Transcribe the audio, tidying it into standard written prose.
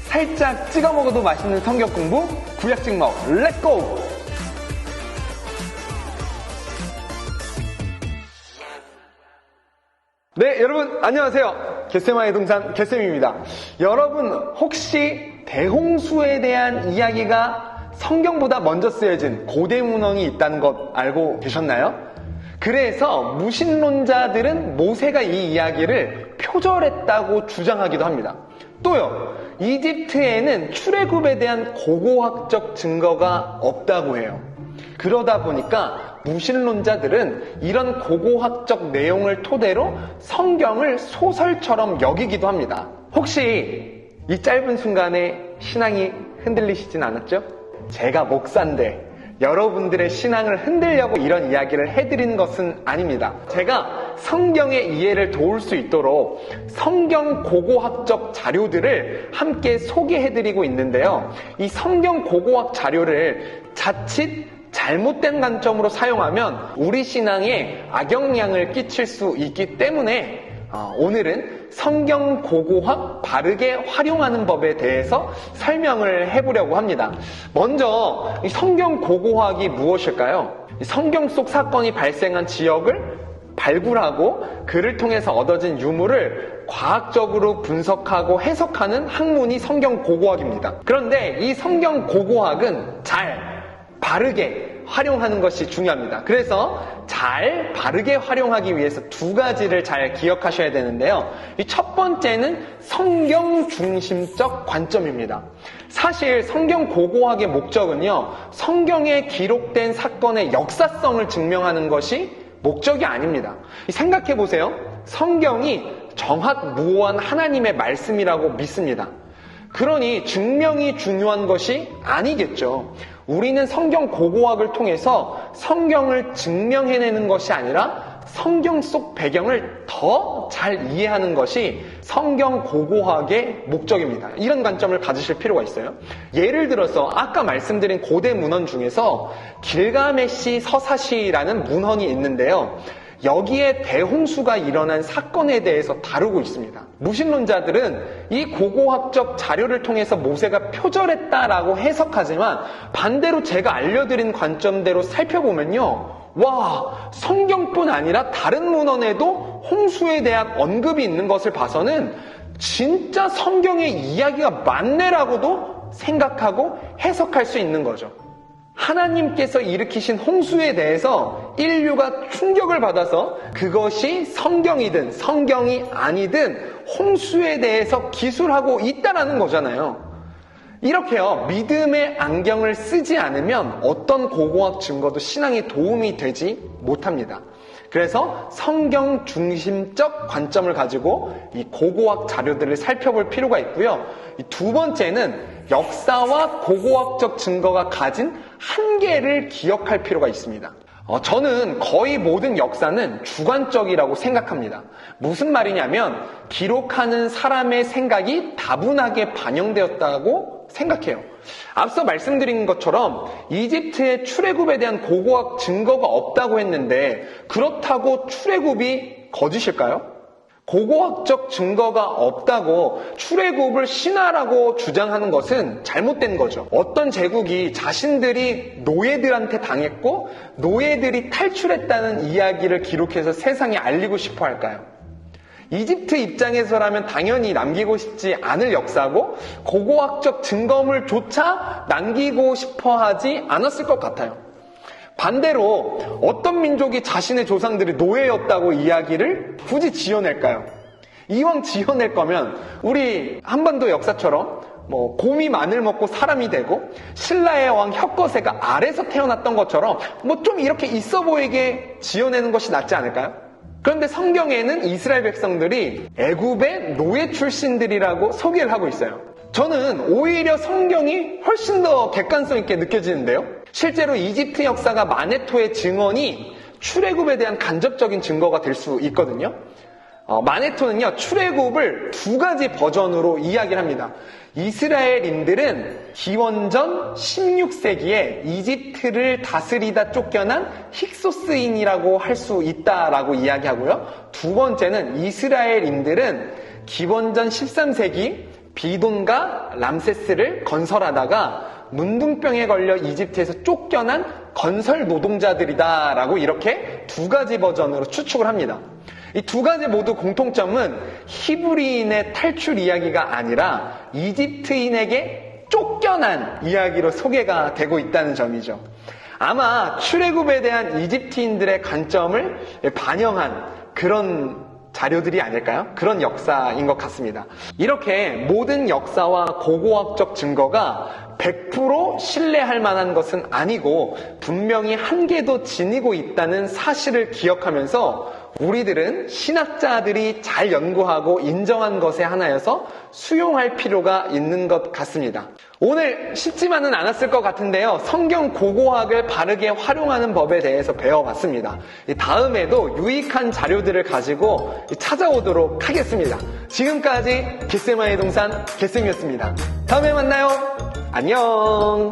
살짝 찍어 먹어도 맛있는 성경 공부, 구약 찍먹, 렛츠고! 네, 여러분 안녕하세요. 겟세마의 동산 겟쌤입니다. 여러분 혹시 대홍수에 대한 이야기가 성경보다 먼저 쓰여진 고대 문헌이 있다는 것 알고 계셨나요? 그래서 무신론자들은 모세가 이 이야기를 표절했다고 주장하기도 합니다. 또요, 이집트에는 출애굽에 대한 고고학적 증거가 없다고 해요. 그러다 보니까 무신론자들은 이런 고고학적 내용을 토대로 성경을 소설처럼 여기기도 합니다. 혹시 이 짧은 순간에 신앙이 흔들리시진 않았죠? 제가 목사인데 여러분들의 신앙을 흔들려고 이런 이야기를 해드린 것은 아닙니다. 제가 성경의 이해를 도울 수 있도록 성경 고고학적 자료들을 함께 소개해드리고 있는데요. 이 성경 고고학 자료를 자칫 잘못된 관점으로 사용하면 우리 신앙에 악영향을 끼칠 수 있기 때문에 오늘은 성경 고고학 바르게 활용하는 법에 대해서 설명을 해보려고 합니다. 먼저 이 성경 고고학이 무엇일까요? 성경 속 사건이 발생한 지역을 발굴하고 그를 통해서 얻어진 유물을 과학적으로 분석하고 해석하는 학문이 성경 고고학입니다. 그런데 이 성경 고고학은 바르게 활용하는 것이 중요합니다. 그래서 바르게 활용하기 위해서 두 가지를 잘 기억하셔야 되는데요. 이 첫 번째는 성경 중심적 관점입니다. 사실 성경 고고학의 목적은요, 성경에 기록된 사건의 역사성을 증명하는 것이 목적이 아닙니다. 생각해 보세요. 성경이 정확무오한 하나님의 말씀이라고 믿습니다. 그러니 증명이 중요한 것이 아니겠죠. 우리는 성경 고고학을 통해서 성경을 증명해내는 것이 아니라 성경 속 배경을 더 잘 이해하는 것이 성경 고고학의 목적입니다. 이런 관점을 가지실 필요가 있어요. 예를 들어서 아까 말씀드린 고대 문헌 중에서 길가메시 서사시라는 문헌이 있는데요. 여기에 대홍수가 일어난 사건에 대해서 다루고 있습니다. 무신론자들은 이 고고학적 자료를 통해서 모세가 표절했다라고 해석하지만 반대로 제가 알려드린 관점대로 살펴보면요. 와, 성경뿐 아니라 다른 문헌에도 홍수에 대한 언급이 있는 것을 봐서는 진짜 성경의 이야기가 맞네라고도 생각하고 해석할 수 있는 거죠. 하나님께서 일으키신 홍수에 대해서 인류가 충격을 받아서 그것이 성경이든 성경이 아니든 홍수에 대해서 기술하고 있다라는 거잖아요. 이렇게요, 믿음의 안경을 쓰지 않으면 어떤 고고학 증거도 신앙에 도움이 되지 못합니다. 그래서 성경 중심적 관점을 가지고 이 고고학 자료들을 살펴볼 필요가 있고요. 두 번째는 역사와 고고학적 증거가 가진 한계를 기억할 필요가 있습니다. 저는 거의 모든 역사는 주관적이라고 생각합니다. 무슨 말이냐면 기록하는 사람의 생각이 다분하게 반영되었다고 생각해요. 앞서 말씀드린 것처럼 이집트의 출애굽에 대한 고고학 증거가 없다고 했는데 그렇다고 출애굽이 거짓일까요? 고고학적 증거가 없다고 출애굽을 신화라고 주장하는 것은 잘못된 거죠. 어떤 제국이 자신들이 노예들한테 당했고 노예들이 탈출했다는 이야기를 기록해서 세상에 알리고 싶어 할까요? 이집트 입장에서라면 당연히 남기고 싶지 않을 역사고 고고학적 증거물조차 남기고 싶어 하지 않았을 것 같아요. 반대로 어떤 민족이 자신의 조상들이 노예였다고 이야기를 굳이 지어낼까요? 이왕 지어낼 거면 우리 한반도 역사처럼 곰이 마늘 먹고 사람이 되고 신라의 왕 혁거세가 알에서 태어났던 것처럼 좀 이렇게 있어 보이게 지어내는 것이 낫지 않을까요? 그런데 성경에는 이스라엘 백성들이 애굽의 노예 출신들이라고 소개를 하고 있어요. 저는 오히려 성경이 훨씬 더 객관성 있게 느껴지는데요. 실제로 이집트 역사가 마네토의 증언이 출애굽에 대한 간접적인 증거가 될 수 있거든요. 마네토는요, 출애굽을 두 가지 버전으로 이야기를 합니다. 이스라엘인들은 기원전 16세기에 이집트를 다스리다 쫓겨난 힉소스인이라고 할 수 있다라고 이야기하고요. 두 번째는 이스라엘인들은 기원전 13세기 비돈과 람세스를 건설하다가 문둥병에 걸려 이집트에서 쫓겨난 건설 노동자들이다라고 이렇게 두 가지 버전으로 추측을 합니다. 이 두 가지 모두 공통점은 히브리인의 탈출 이야기가 아니라 이집트인에게 쫓겨난 이야기로 소개가 되고 있다는 점이죠. 아마 출애굽에 대한 이집트인들의 관점을 반영한 그런 자료들이 아닐까요? 그런 역사인 것 같습니다. 이렇게 모든 역사와 고고학적 증거가 100% 신뢰할 만한 것은 아니고 분명히 한계도 지니고 있다는 사실을 기억하면서 우리들은 신학자들이 잘 연구하고 인정한 것의 하나여서 수용할 필요가 있는 것 같습니다. 오늘 쉽지만은 않았을 것 같은데요. 성경 고고학을 바르게 활용하는 법에 대해서 배워봤습니다. 다음에도 유익한 자료들을 가지고 찾아오도록 하겠습니다. 지금까지 겟세마의 동산 겟쌤이었습니다. 다음에 만나요. 안녕.